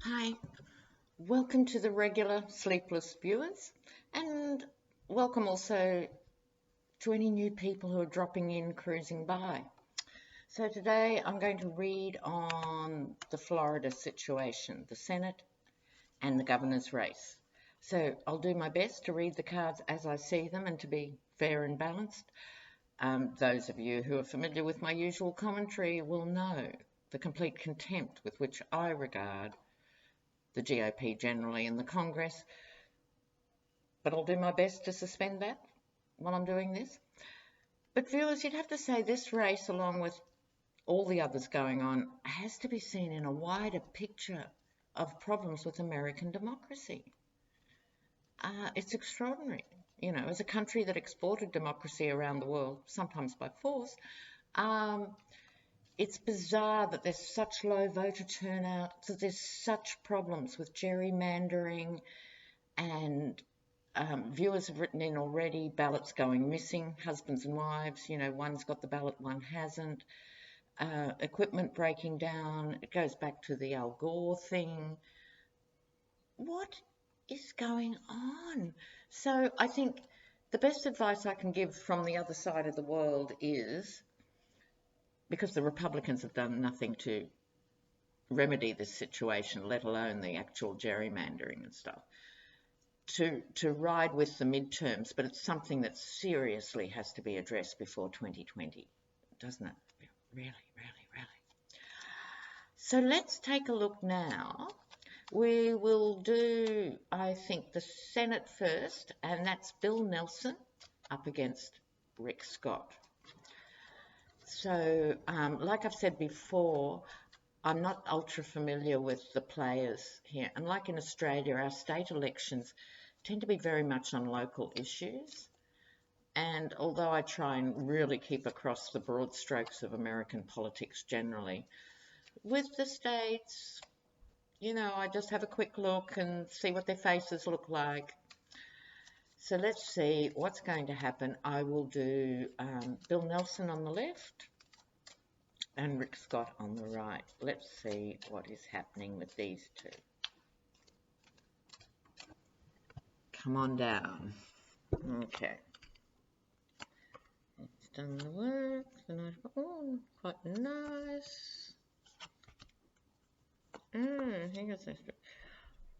Hi, welcome to the regular sleepless viewers, and welcome also to any new people who are dropping in, cruising by. So today I'm going to read on the Florida situation, the Senate and the governor's race. So I'll do my best to read the cards as I see them and to be fair and balanced. Those of you who are familiar with my usual commentary will know the complete contempt with which I regard the GOP generally and the Congress, but I'll do my best to suspend that while I'm doing this. But viewers, you'd have to say this race, along with all the others going on, has to be seen in a wider picture of problems with American democracy. It's extraordinary. You know, as a country that exported democracy around the world, sometimes by force, it's bizarre that there's such low voter turnout, that there's such problems with gerrymandering, and viewers have written in already, ballots going missing, husbands and wives, one's got the ballot, one hasn't, equipment breaking down. It goes back to the Al Gore thing. What is going on? So I think the best advice I can give from the other side of the world is, because the Republicans have done nothing to remedy this situation, let alone the actual gerrymandering and stuff, to ride with the midterms, but it's something that seriously has to be addressed before 2020, doesn't it? Really, really, really. So let's take a look now. We will do, I think, the Senate first, and that's Bill Nelson up against Rick Scott. So, like I've said before, I'm not ultra familiar with the players here. And like in Australia, our state elections tend to be very much on local issues. And although I try and really keep across the broad strokes of American politics generally, with the states, I just have a quick look and see what their faces look like. So let's see what's going to happen. I will do Bill Nelson on the left and Rick Scott on the right. Let's see what is happening with these two. Come on down. Okay. It's done the work. Oh, quite nice.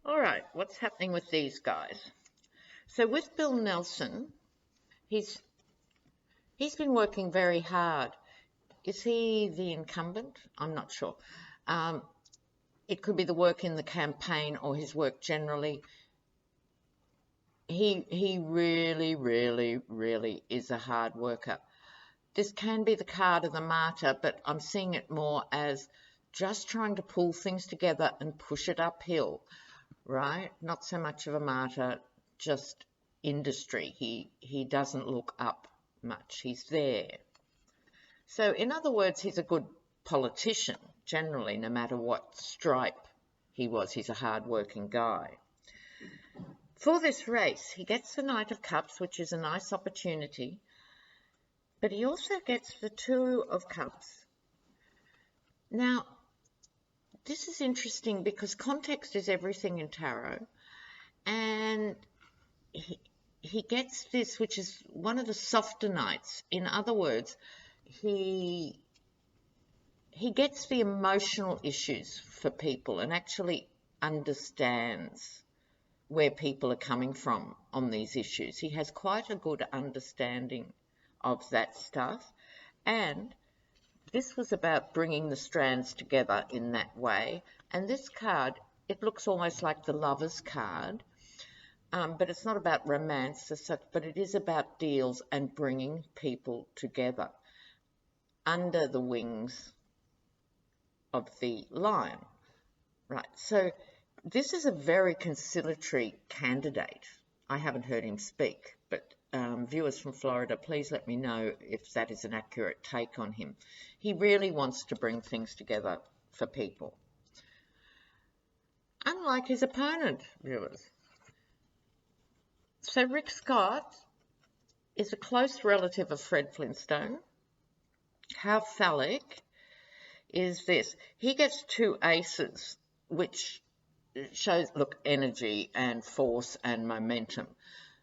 All right, what's happening with these guys? So with Bill Nelson, he's been working very hard. Is he the incumbent? I'm not sure. It could be the work in the campaign or his work generally. He really, really, really is a hard worker. This can be the card of the martyr, but I'm seeing it more as just trying to pull things together and push it uphill, right? Not so much of a martyr, just industry. He doesn't look up much. He's there. So in other words, he's a good politician, generally, no matter what stripe he was. He's a hard-working guy. For this race, he gets the Knight of Cups, which is a nice opportunity, but he also gets the Two of Cups. Now, this is interesting because context is everything in tarot, and he gets this, which is one of the softer knights. In other words, he gets the emotional issues for people and actually understands where people are coming from on these issues. He has quite a good understanding of that stuff, and this was about bringing the strands together in that way. And this card, it looks almost like the Lover's card, but it's not about romance as such, but it is about deals and bringing people together under the wings of the lion. Right, so this is a very conciliatory candidate. I haven't heard him speak, but viewers from Florida, please let me know if that is an accurate take on him. He really wants to bring things together for people. Unlike his opponent, viewers. So Rick Scott is a close relative of Fred Flintstone. How phallic is this? He gets two aces, which shows, look, energy and force and momentum.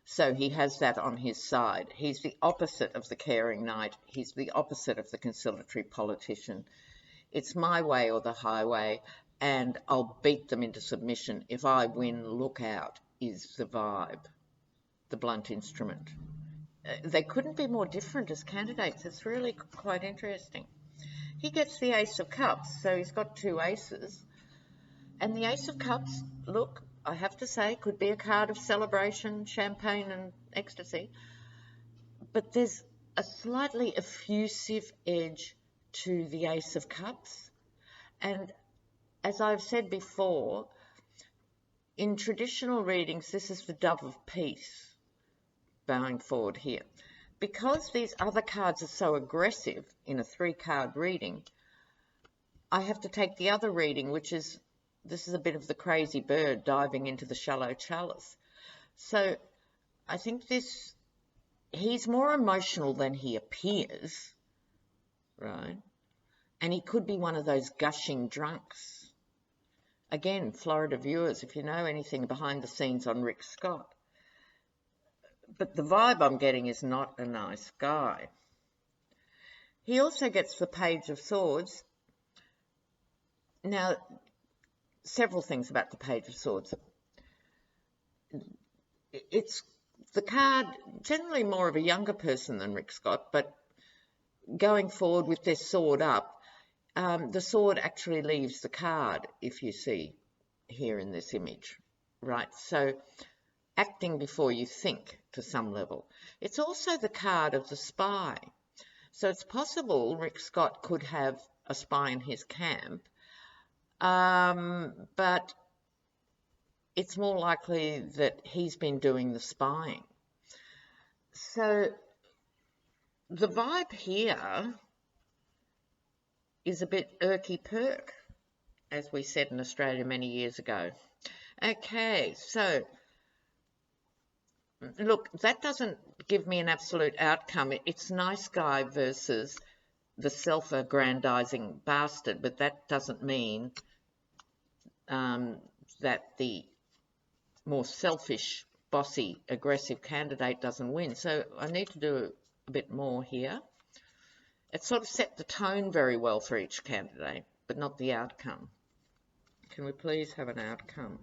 So he has that on his side. He's the opposite of the caring knight. He's the opposite of the conciliatory politician. It's my way or the highway, and I'll beat them into submission. If I win, look out, is the vibe, the blunt instrument. They couldn't be more different as candidates. It's really quite interesting. He gets the Ace of Cups, so he's got two aces. And the Ace of Cups, look, I have to say, could be a card of celebration, champagne and ecstasy. But there's a slightly effusive edge to the Ace of Cups. And as I've said before, in traditional readings, this is the Dove of Peace bowing forward here. Because these other cards are so aggressive in a 3-card reading, I have to take the other reading, which is, this is a bit of the crazy bird diving into the shallow chalice. So I think he's more emotional than he appears, right? And he could be one of those gushing drunks. Again, Florida viewers, if you know anything behind the scenes on Rick Scott. But the vibe I'm getting is not a nice guy. He also gets the Page of Swords. Now, several things about the Page of Swords. It's the card, generally more of a younger person than Rick Scott, but going forward with their sword up, the sword actually leaves the card, if you see here in this image, right? So acting before you think to some level. It's also the card of the spy. So it's possible Rick Scott could have a spy in his camp, but it's more likely that he's been doing the spying. So the vibe here is a bit irky-perk, as we said in Australia many years ago. Okay, so look, that doesn't give me an absolute outcome. It's nice guy versus the self-aggrandizing bastard, but that doesn't mean that the more selfish, bossy, aggressive candidate doesn't win. So I need to do a bit more here. It sort of set the tone very well for each candidate, but not the outcome. Can we please have an outcome?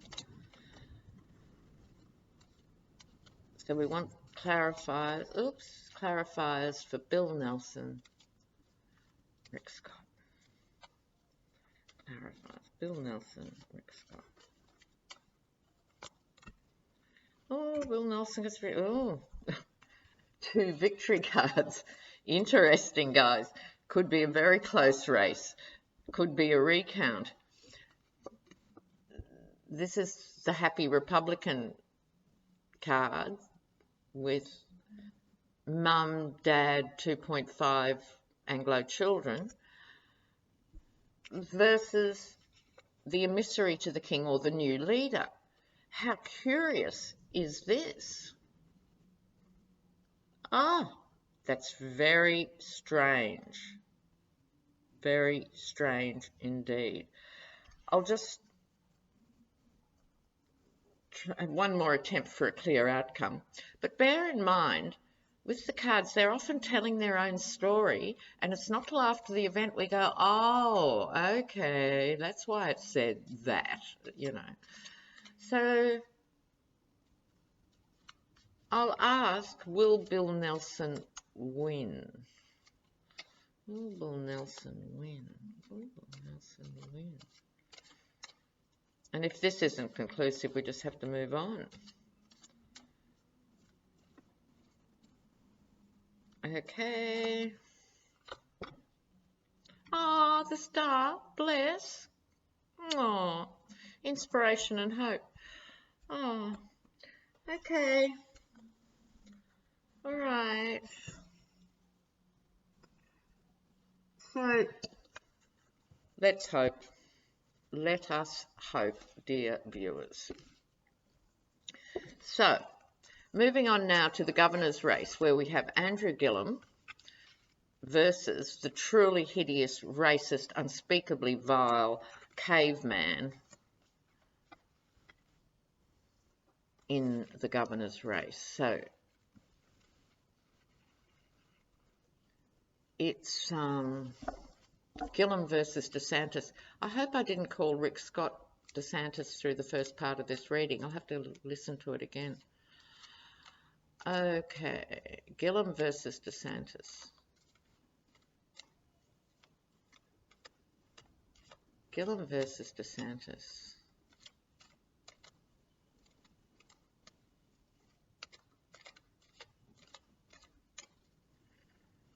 So we want clarifiers. Oops, clarifiers for Bill Nelson. Rick Scott. Clarifiers. Bill Nelson, Rick Scott. Oh, Bill Nelson gets rid. Oh, 2 victory cards. Interesting, guys. Could be a very close race. Could be a recount. This is the Happy Republican card with mum, dad, 2.5 Anglo children versus the emissary to the king or the new leader. How curious is this? Ah, that's very strange. Very strange indeed. I'll just try one more attempt for a clear outcome. But bear in mind, with the cards, they're often telling their own story, and it's not till after the event we go, oh, okay, that's why it said that, you know. So I'll ask, will Bill Nelson win? Will Bill Nelson win? Will Bill Nelson win? And if this isn't conclusive, we just have to move on. Okay. Ah, the star, bless. Oh, inspiration and hope. Oh, okay. All right. So, let's hope. Let us hope, dear viewers. So, moving on now to the governor's race, where we have Andrew Gillum versus the truly hideous, racist, unspeakably vile caveman, in the governor's race. So it's Gillum versus DeSantis. I hope I didn't call Rick Scott DeSantis through the first part of this reading. I'll have to listen to it again. Okay, Gillum versus DeSantis. Gillum versus DeSantis.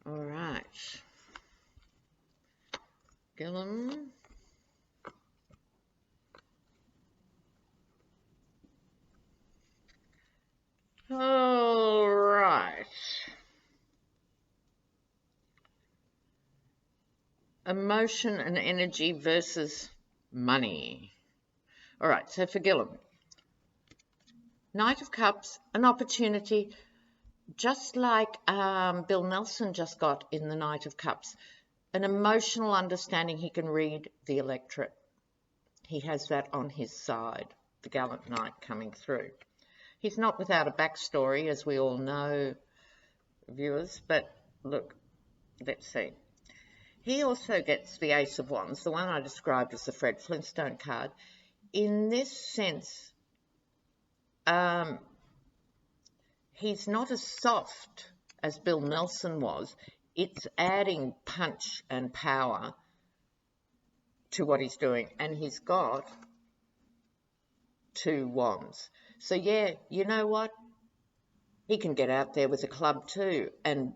All right. Gillum. All right. Emotion and energy versus money. All right, so for Gillum, Knight of Cups, an opportunity, just like Bill Nelson just got in the Knight of Cups, an emotional understanding. He can read the electorate. He has that on his side, the gallant knight coming through. He's not without a backstory, as we all know, viewers, but look, let's see. He also gets the Ace of Wands, the one I described as the Fred Flintstone card. In this sense, he's not as soft as Bill Nelson was. It's adding punch and power to what he's doing. And he's got 2 wands. So, yeah, you know what? He can get out there with a club too and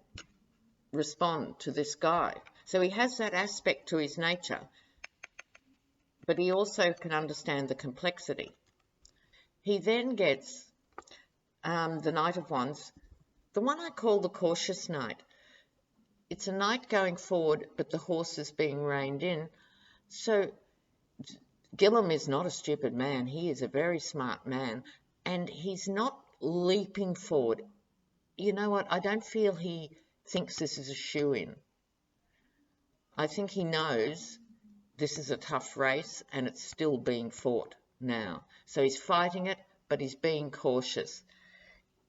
respond to this guy. So he has that aspect to his nature, but he also can understand the complexity. He then gets the Knight of Wands, the one I call the cautious knight. It's a knight going forward, but the horse is being reined in. So Gillum is not a stupid man. He is a very smart man, and he's not leaping forward. You know what? I don't feel he thinks this is a shoo-in. I think he knows this is a tough race and it's still being fought now. So he's fighting it, but he's being cautious.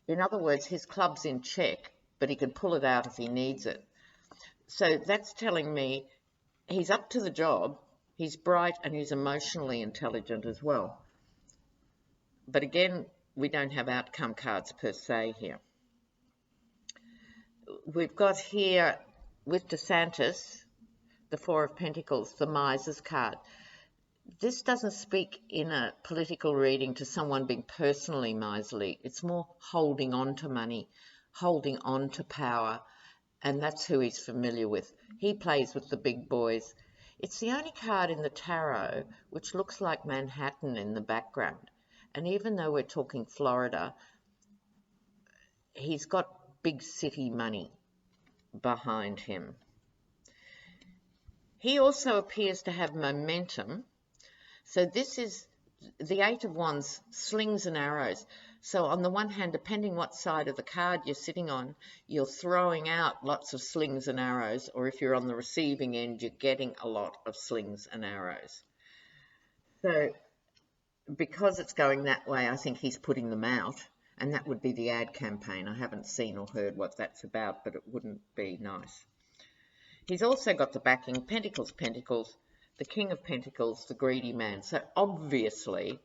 In other words, his club's in check, but he can pull it out if he needs it. So that's telling me he's up to the job, he's bright, and he's emotionally intelligent as well. But again, we don't have outcome cards per se here. We've got here, with DeSantis, the Four of Pentacles, the Miser's card. This doesn't speak in a political reading to someone being personally miserly. It's more holding on to money, holding on to power, and that's who he's familiar with. He plays with the big boys. It's the only card in the tarot which looks like Manhattan in the background. And even though we're talking Florida, he's got big city money behind him. He also appears to have momentum. So this is the Eight of Wands, slings and arrows. So on the one hand, depending what side of the card you're sitting on, you're throwing out lots of slings and arrows, or if you're on the receiving end, you're getting a lot of slings and arrows. So because it's going that way, I think he's putting them out, and that would be the ad campaign. I haven't seen or heard what that's about, but it wouldn't be nice. He's also got the backing, Pentacles, Pentacles, the King of Pentacles, the greedy man. So obviously,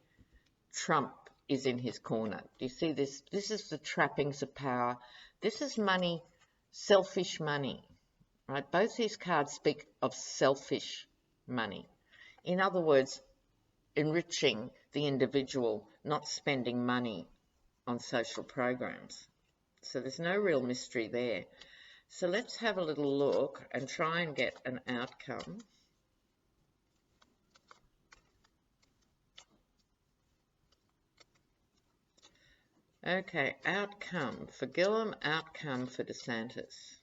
Trump is in his corner. Do you see this? This is the trappings of power. This is money, selfish money, right? Both these cards speak of selfish money. In other words, enriching the individual, not spending money on social programs. So there's no real mystery there. So let's have a little look and try and get an outcome. Okay, outcome for Gillum, outcome for DeSantis.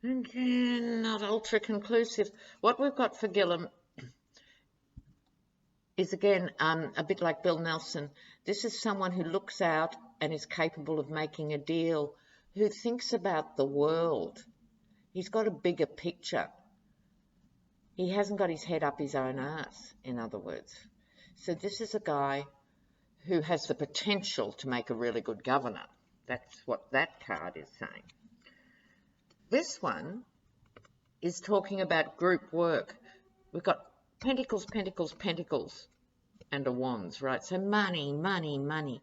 Again, not ultra conclusive. What we've got for Gillum is, again, a bit like Bill Nelson. This is someone who looks out and is capable of making a deal who thinks about the world. He's got a bigger picture. He hasn't got his head up his own arse, in other words. So this is a guy who has the potential to make a really good governor. That's what that card is saying. This one is talking about group work. We've got pentacles, pentacles, pentacles, and a wands, right? So money, money, money.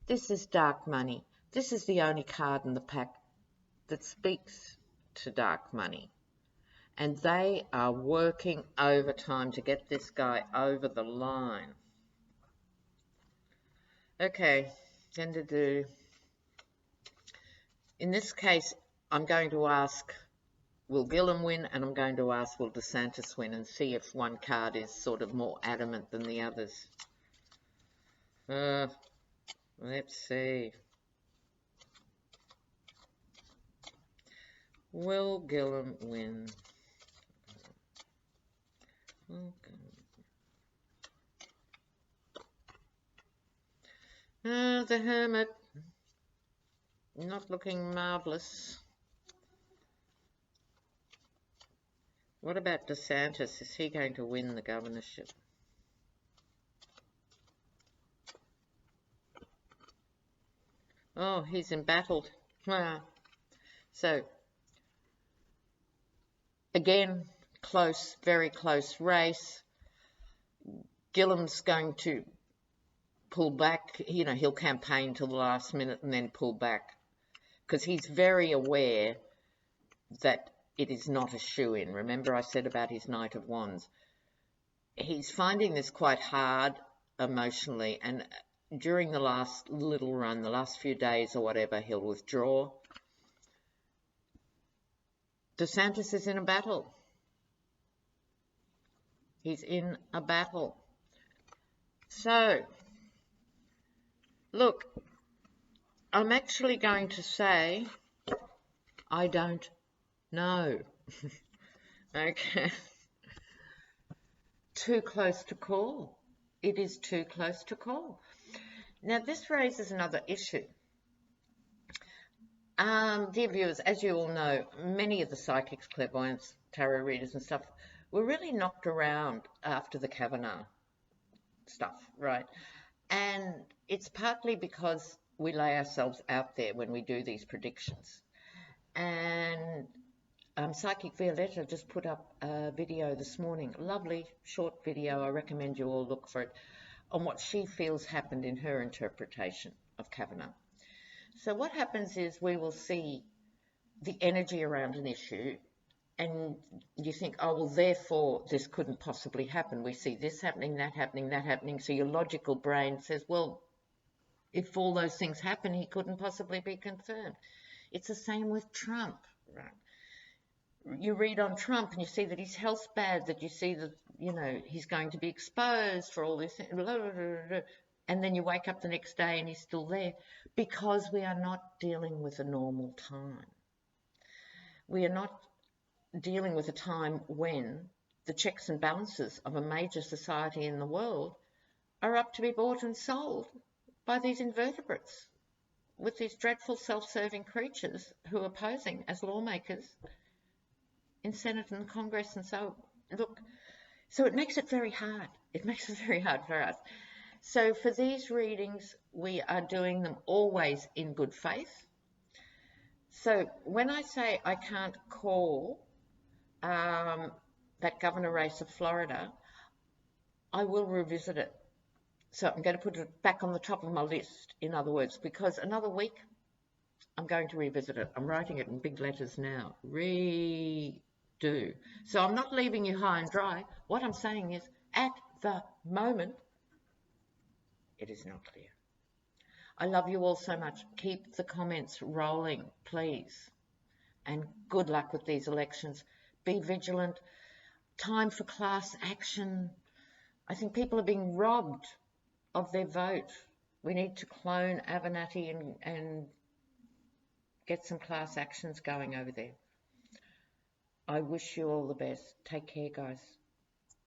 This is dark money. This is the only card in the pack that speaks to dark money. And they are working overtime to get this guy over the line. Okay, then to do. In this case, I'm going to ask, will Gillum win? And I'm going to ask, will DeSantis win? And see if one card is sort of more adamant than the others. Let's see. Will Gillum win? Okay. The Hermit. Not looking marvellous. What about DeSantis? Is he going to win the governorship? Oh, he's embattled. So, again, close, very close race. Gillum's going to pull back. You know, he'll campaign till the last minute and then pull back, because he's very aware that it is not a shoo-in. Remember I said about his Knight of Wands. He's finding this quite hard emotionally, and during the last little run, the last few days or whatever, he'll withdraw. DeSantis is in a battle. He's in a battle. So, look, I'm actually going to say I don't know. Okay. Too close to call. It is too close to call. Now, this raises another issue. Dear viewers, as you all know, many of the psychics, clairvoyants, tarot readers and stuff were really knocked around after the Kavanaugh stuff, right? And it's partly because we lay ourselves out there when we do these predictions. And Psychic Violetta just put up a video this morning, a lovely short video, I recommend you all look for it, on what she feels happened in her interpretation of Kavanaugh. So what happens is we will see the energy around an issue, and you think, oh, well, therefore this couldn't possibly happen. We see this happening, that happening, that happening. So your logical brain says, well, if all those things happen, he couldn't possibly be confirmed. It's the same with Trump, right? You read on Trump and you see that his health's bad, that you see that, you know, he's going to be exposed for all this, blah, blah, blah, blah, and then you wake up the next day and he's still there, because we are not dealing with a normal time. We are not dealing with a time when the checks and balances of a major society in the world are up to be bought and sold by these invertebrates, with these dreadful self-serving creatures who are posing as lawmakers in Senate and Congress. And so, look, so it makes it very hard. It makes it very hard for us. So for these readings, we are doing them always in good faith. So when I say I can't call that governor race of Florida, I will revisit it. So I'm going to put it back on the top of my list, in other words, because another week I'm going to revisit it. I'm writing it in big letters now. Redo. So I'm not leaving you high and dry. What I'm saying is, at the moment, it is not clear. I love you all so much. Keep the comments rolling, please. And good luck with these elections. Be vigilant. Time for class action. I think people are being robbed of their vote. We need to clone Avenatti and get some class actions going over there. I wish you all the best. Take care, guys.